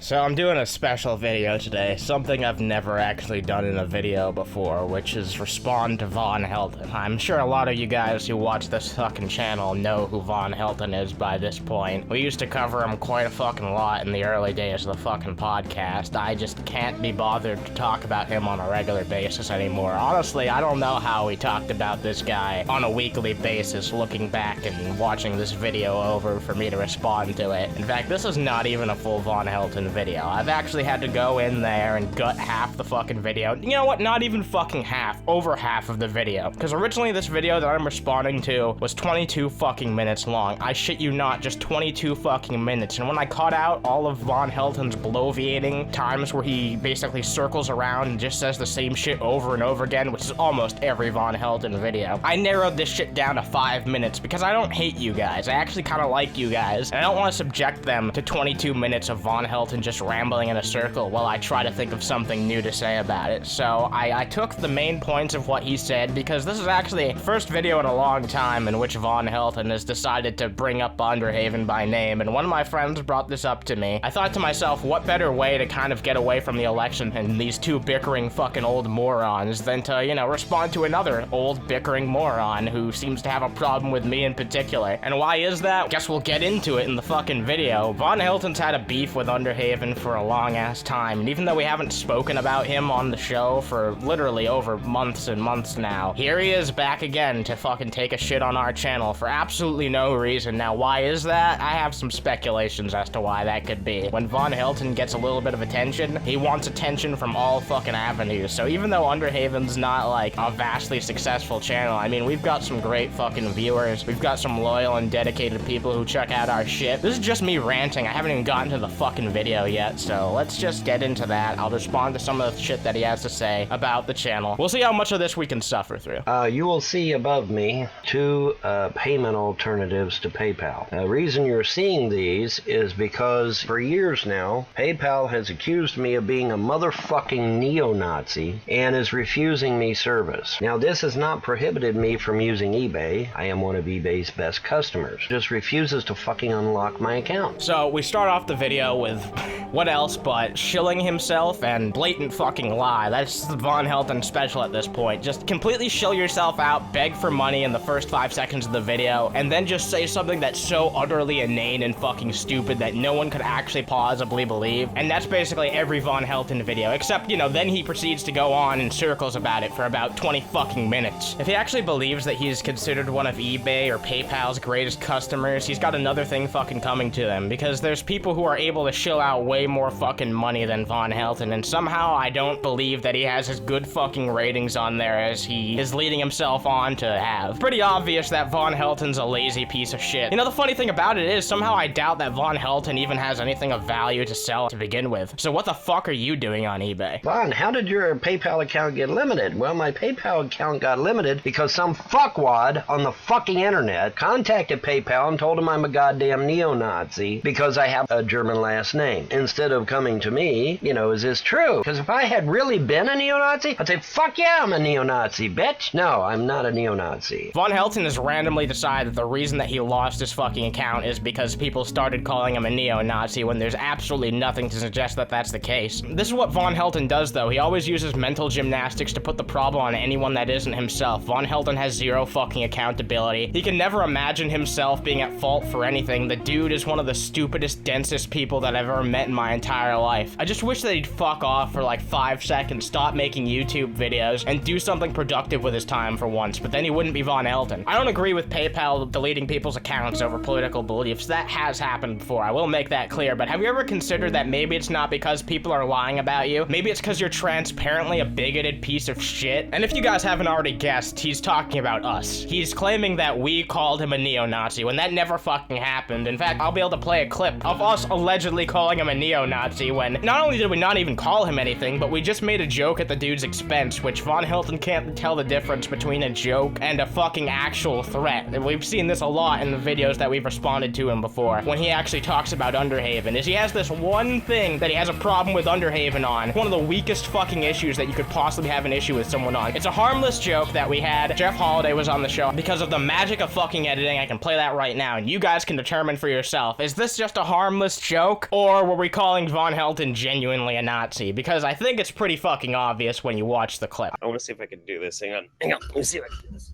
So I'm doing a special video today, something I've never actually done in a video before, which is respond to Von Helton. I'm sure a lot of you guys who watch this fucking channel know who Von Helton is by this point. We used to cover him quite a fucking lot in the early days of the fucking podcast. I just can't be bothered to talk about him on a regular basis anymore. Honestly, I don't know how we talked about this guy on a weekly basis, looking back and watching this video over for me to respond to it. In fact, this is not even a full Von Helton video. I've actually had to go in there and gut half the fucking video. You know what? Not even fucking half. Over half of the video. Because originally this video that I'm responding to was 22 fucking minutes long. I shit you not, just 22 fucking minutes. And when I cut out all of Von Helton's bloviating times where he basically circles around and just says the same shit over and over again, which is almost every Von Helton video, I narrowed this shit down to 5 minutes because I don't hate you guys. I actually kind of like you guys. And I don't want to subject them to 22 minutes of Von Helton just rambling in a circle while I try to think of something new to say about it. So I took the main points of what he said, because this is actually the first video in a long time in which Von Helton has decided to bring up Underhaven by name, and one of my friends brought this up to me. I thought to myself, what better way to kind of get away from the election and these two bickering fucking old morons than to, you know, respond to another old bickering moron who seems to have a problem with me in particular. And why is that? Guess we'll get into it in the fucking video. Von Helton's had a beef with Underhaven for a long ass time, and even though we haven't spoken about him on the show for literally over months and months now, here he is back again to fucking take a shit on our channel for absolutely no reason. Now, why is that? I have some speculations as to why that could be. When Von Helton gets a little bit of attention, he wants attention from all fucking avenues. So even though Underhaven's not like a vastly successful channel, I mean, we've got some great fucking viewers, we've got some loyal and dedicated people who check out our shit. This is just me ranting. I haven't even gotten to the fucking video yet, so let's just get into that. I'll respond to some of the shit that he has to say about the channel. We'll see how much of this we can suffer through. You will see above me two payment alternatives to PayPal. The reason you're seeing these is because for years now, PayPal has accused me of being a motherfucking neo-Nazi and is refusing me service. Now, this has not prohibited me from using eBay. I am one of eBay's best customers. Just refuses to fucking unlock my account. So we start off the video with what else but shilling himself and blatant fucking lie. That's the Von Helton special at this point. Just completely shill yourself out, beg for money in the first 5 seconds of the video, and then just say something that's so utterly inane and fucking stupid that no one could actually plausibly believe. And that's basically every Von Helton video, except, you know, then he proceeds to go on in circles about it for about 20 fucking minutes. If he actually believes that he's considered one of eBay or PayPal's greatest customers, he's got another thing fucking coming to them, because there's people who are able to shill out way more fucking money than Von Helton, and somehow I don't believe that he has as good fucking ratings on there as he is leading himself on to have. Pretty obvious that Von Helton's a lazy piece of shit. You know, the funny thing about it is, somehow I doubt that Von Helton even has anything of value to sell to begin with. So what the fuck are you doing on eBay? Von, how did your PayPal account get limited? Well, my PayPal account got limited because some fuckwad on the fucking internet contacted PayPal and told him I'm a goddamn neo-Nazi because I have a German last name. Instead of coming to me, you know, is this true? Because if I had really been a neo-Nazi, I'd say, fuck yeah, I'm a neo-Nazi, bitch. No, I'm not a neo-Nazi. Von Helton has randomly decided that the reason that he lost his fucking account is because people started calling him a neo-Nazi when there's absolutely nothing to suggest that that's the case. This is what Von Helton does, though. He always uses mental gymnastics to put the problem on anyone that isn't himself. Von Helton has zero fucking accountability. He can never imagine himself being at fault for anything. The dude is one of the stupidest, densest people that I've ever met in my entire life. I just wish that he'd fuck off for like 5 seconds, stop making YouTube videos, and do something productive with his time for once, but then he wouldn't be Von Helton. I don't agree with PayPal deleting people's accounts over political beliefs. That has happened before, I will make that clear, but have you ever considered that maybe it's not because people are lying about you? Maybe it's because you're transparently a bigoted piece of shit? And if you guys haven't already guessed, he's talking about us. He's claiming that we called him a neo-Nazi when that never fucking happened. In fact, I'll be able to play a clip of us allegedly calling him a neo-Nazi when not only did we not even call him anything, but we just made a joke at the dude's expense, which Von Helton can't tell the difference between a joke and a fucking actual threat. And we've seen this a lot in the videos that we've responded to him before, when he actually talks about Underhaven, is he has this one thing that he has a problem with Underhaven on, one of the weakest fucking issues that you could possibly have an issue with someone on. It's a harmless joke that we had. Jeff Holiday was on the show. Because of the magic of fucking editing, I can play that right now, and you guys can determine for yourself, is this just a harmless joke, or were we calling Von Helton genuinely a Nazi, because I think it's pretty fucking obvious when you watch the clip. I want to see if I can do this. Hang on. Let me see if I can do this.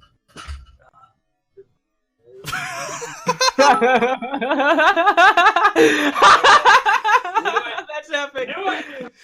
That's epic.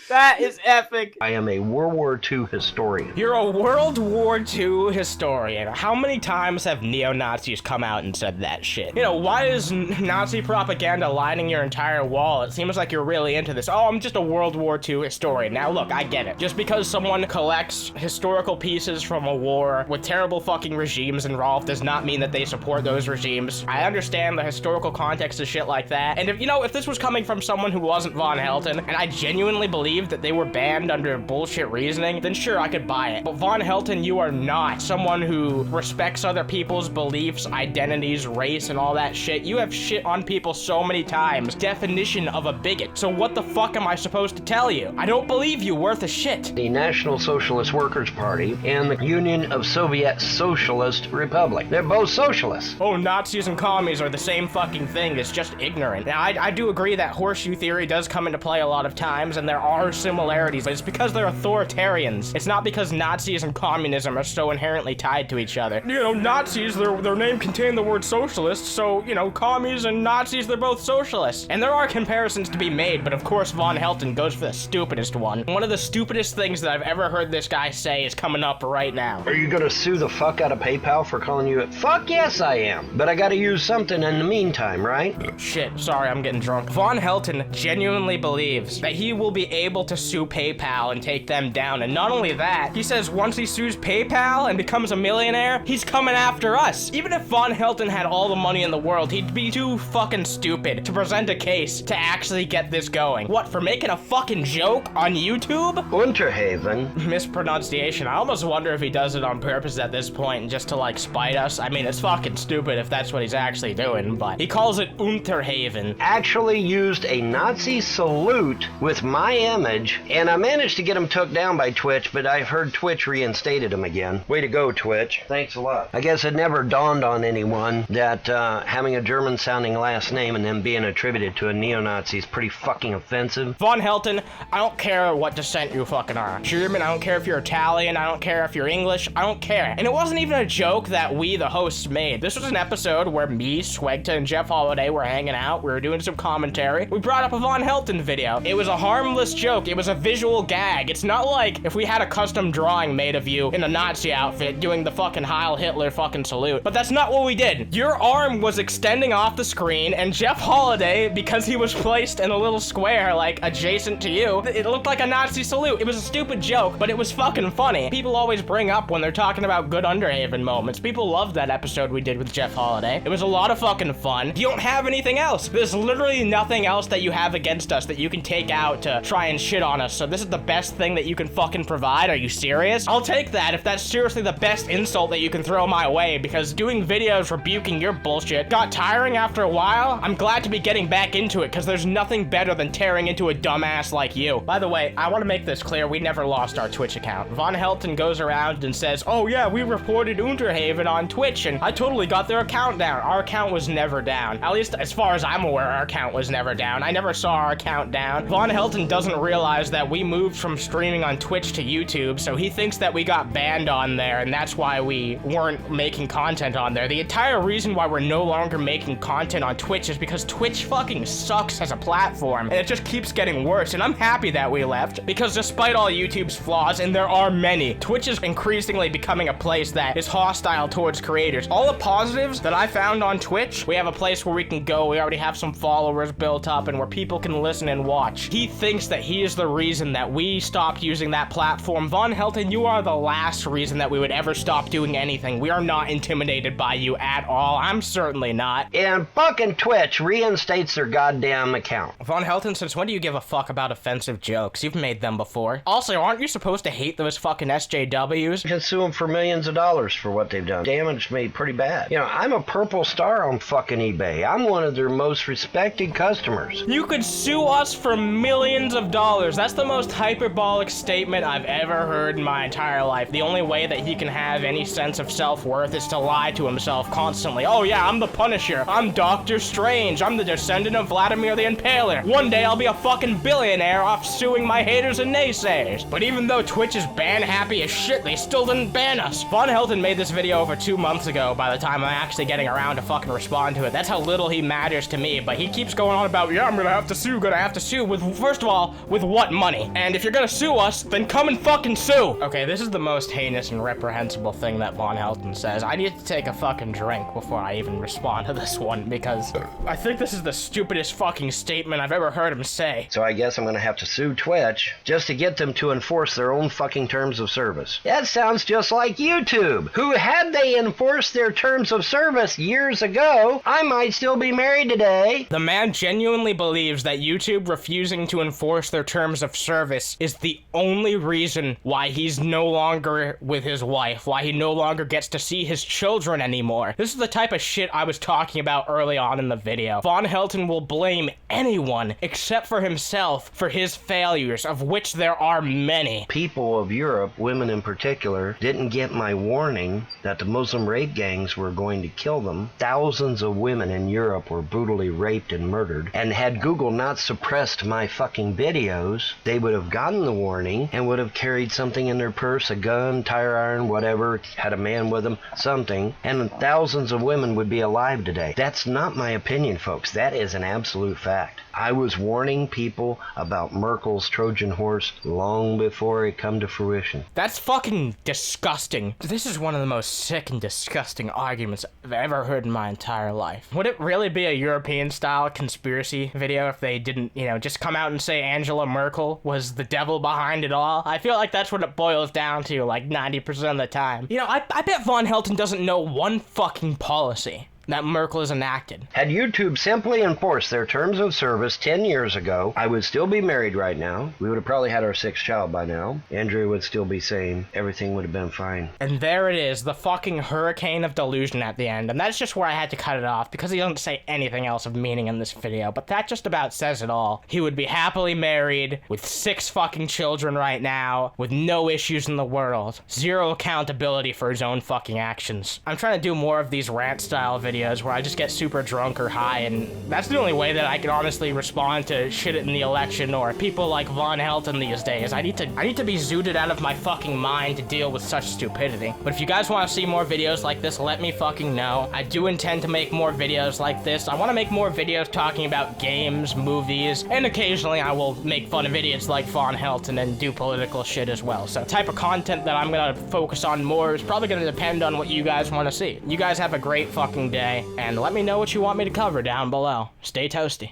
That is epic. I am a World War II historian. You're a World War II historian. How many times have neo-Nazis come out and said that shit? You know, why is Nazi propaganda lining your entire wall? It seems like you're really into this. Oh, I'm just a World War II historian. Now look, I get it. Just because someone collects historical pieces from a war with terrible fucking regimes involved does not mean that they support those regimes. I understand the historical context of shit like that. And if this was coming from someone who wasn't Von Helton, and I genuinely believed that they were banned under bullshit reasoning, then sure, I could buy it. But Von Helton, you are not someone who respects other people's beliefs, identities, race, and all that shit. You have shit on people so many times. Definition of a bigot. So what the fuck am I supposed to tell you? I don't believe you worth a shit. The National Socialist Workers' Party and the Union of Soviet Socialist Republic. They're both socialists. Oh, Nazis and commies are the same fucking thing. It's just ignorant. Now, I do agree that horseshoe theory does come into play a lot of times, and there are similarities, but it's because they're authoritarians. It's not because Nazis and communism are so inherently tied to each other. You know, Nazis, their name contained the word socialist, so, you know, commies and Nazis, they're both socialists. And there are comparisons to be made, but of course Von Helton goes for the stupidest one. One of the stupidest things that I've ever heard this guy say is coming up right now. Are you gonna sue the fuck out of PayPal for calling you a— Fuck yes I am, but I gotta use something in the meantime, right? Shit, sorry, I'm getting drunk. Von Helton genuinely believes that he will be able to sue PayPal and take them down, and not only that, he says once he sues PayPal and becomes a millionaire, he's coming after us. Even if Von Helton had all the money in the world, he'd be too fucking stupid to present a case to actually get this going. What, for making a fucking joke on YouTube? Underhaven. Mispronunciation. I almost wonder if he does it on purpose at this point just to like spite us. I mean, it's fucking stupid if that's what he's actually doing, but he calls it Underhaven. Actually used a Nazi salute with my image, and I managed to get him took down by Twitch, but I've heard Twitch reinstated him again. Way to go, Twitch. Thanks a lot. I guess it never dawned on anyone that having a German-sounding last name and then being attributed to a neo-Nazi is pretty fucking offensive. Von Helton, I don't care what descent you fucking are. German, I don't care if you're Italian, I don't care if you're English, I don't care. And it wasn't even a joke that we, the hosts, made. This was an episode where me, Swegta, and Jeff Holiday were hanging out, we were doing some commentary. We brought up a Von Helton video. It was a harmless joke, it was a visual gag. It's not like if we had a custom drawing made of you in a Nazi outfit doing the fucking Heil Hitler fucking salute. But that's not what we did. Your arm was extending off the screen, and Jeff Holiday, because he was placed in a little square, like, adjacent to you, it looked like a Nazi salute. It was a stupid joke, but it was fucking funny. People always bring up when they're talking about good Underhaven moments. People loved that episode we did with Jeff Holiday. It was a lot of fucking fun. You don't have anything else. There's literally nothing else that you have against us that you can take out to try and shit on us, so this is the best thing that you can fucking provide? Are you serious? I'll take that if that's seriously the best insult that you can throw my way, because doing videos rebuking your bullshit got tiring after a while. I'm glad to be getting back into it, because there's nothing better than tearing into a dumbass like you. By the way, I want to make this clear, we never lost our Twitch account. Von Helton goes around and says, oh yeah, we reported Underhaven on Twitch, and I totally got their account down. Our account was never down. At least as far as I'm aware, our account was never down. I never saw our account down. Von Helton doesn't realize that we moved from streaming on Twitch to YouTube, so he thinks that we got banned on there, and that's why we weren't making content on there. The entire reason why we're no longer making content on Twitch is because Twitch fucking sucks as a platform, and it just keeps getting worse, and I'm happy that we left, because despite all YouTube's flaws, and there are many, Twitch is increasingly becoming a place that is hostile towards creators. All the positives that I found on Twitch, we have a place where we can go, we already have some followers built up, and where people can listen and watch. He thinks that he is the reason that we stopped using that platform. Von Helton, you are the last reason that we would ever stop doing anything. We are not intimidated by you at all. I'm certainly not. And fucking Twitch reinstates their goddamn account. Von Helton, since when do you give a fuck about offensive jokes? You've made them before. Also, aren't you supposed to hate those fucking SJWs? You can sue them for millions of dollars for what they've done. Damaged me pretty bad. You know, I'm a purple star on fucking eBay. I'm one of their most respected customers. You could sue us for millions of dollars. That's the most hyperbolic statement I've ever heard in my entire life. The only way that he can have any sense of self-worth is to lie to himself constantly. Oh yeah, I'm the Punisher. I'm Doctor Strange. I'm the descendant of Vladimir the Impaler. One day I'll be a fucking billionaire off suing my haters and naysayers. But even though Twitch is ban happy as shit, they still didn't ban us. Von Helton made this video over 2 months ago by the time I'm actually getting around to fucking respond to it. That's how little he matters to me, but he keeps going on about, yeah, I'm gonna have to sue, with, first of all, with what money? And if you're gonna sue us, then come and fucking sue. Okay, this is the most heinous and reprehensible thing that Von Helton says. I need to take a fucking drink before I even respond to this one, because I think this is the stupidest fucking statement I've ever heard him say. So I guess I'm gonna have to sue Twitch just to get them to enforce their own fucking terms of service. That sounds just like YouTube, who, had they enforced their terms of service years ago, I might still be married today. The man genuinely believes that YouTube refusing to enforce their terms of service is the only reason why he's no longer with his wife, why he no longer gets to see his children anymore. This is the type of shit I was talking about early on in the video. Von Helton will blame anyone except for himself for his failures, of which there are many. People of Europe, women in particular, didn't get my warning that the Muslim rape gangs were going to kill them. Thousands of women in Europe were brutally raped and murdered, and had Google not suppressed my fucking videos, they would have gotten the warning and would have carried something in their purse, a gun, tire iron, whatever, had a man with them, something, and thousands of women would be alive today. That's not my opinion, folks. That is an absolute fact. I was warning people about Merkel's Trojan horse long before it come to fruition. That's fucking disgusting. This is one of the most sick and disgusting arguments I've ever heard in my entire life. Would it really be a European-style conspiracy video if they didn't, just come out and say Angela Merkel was the devil behind it all? I feel like that's what it boils down to, like 90% of the time. I bet Von Helton doesn't know one fucking policy that Merkel has enacted. Had YouTube simply enforced their terms of service 10 years ago, I would still be married right now. We would have probably had our 6th child by now. Andrea would still be sane. Everything would have been fine. And there it is, the fucking hurricane of delusion at the end. And that's just where I had to cut it off, because he doesn't say anything else of meaning in this video. But that just about says it all. He would be happily married, with 6 fucking children right now, with no issues in the world. Zero accountability for his own fucking actions. I'm trying to do more of these rant-style videos where I just get super drunk or high, and that's the only way that I can honestly respond to shit in the election or people like Von Helton these days. I need to be zooted out of my fucking mind to deal with such stupidity. But if you guys want to see more videos like this, let me fucking know. I do intend to make more videos like this. I want to make more videos talking about games, movies, and occasionally I will make fun of idiots like Von Helton and do political shit as well. So the type of content that I'm gonna focus on more is probably gonna depend on what you guys want to see. You guys have a great fucking day, and let me know what you want me to cover down below. Stay toasty.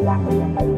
Yeah.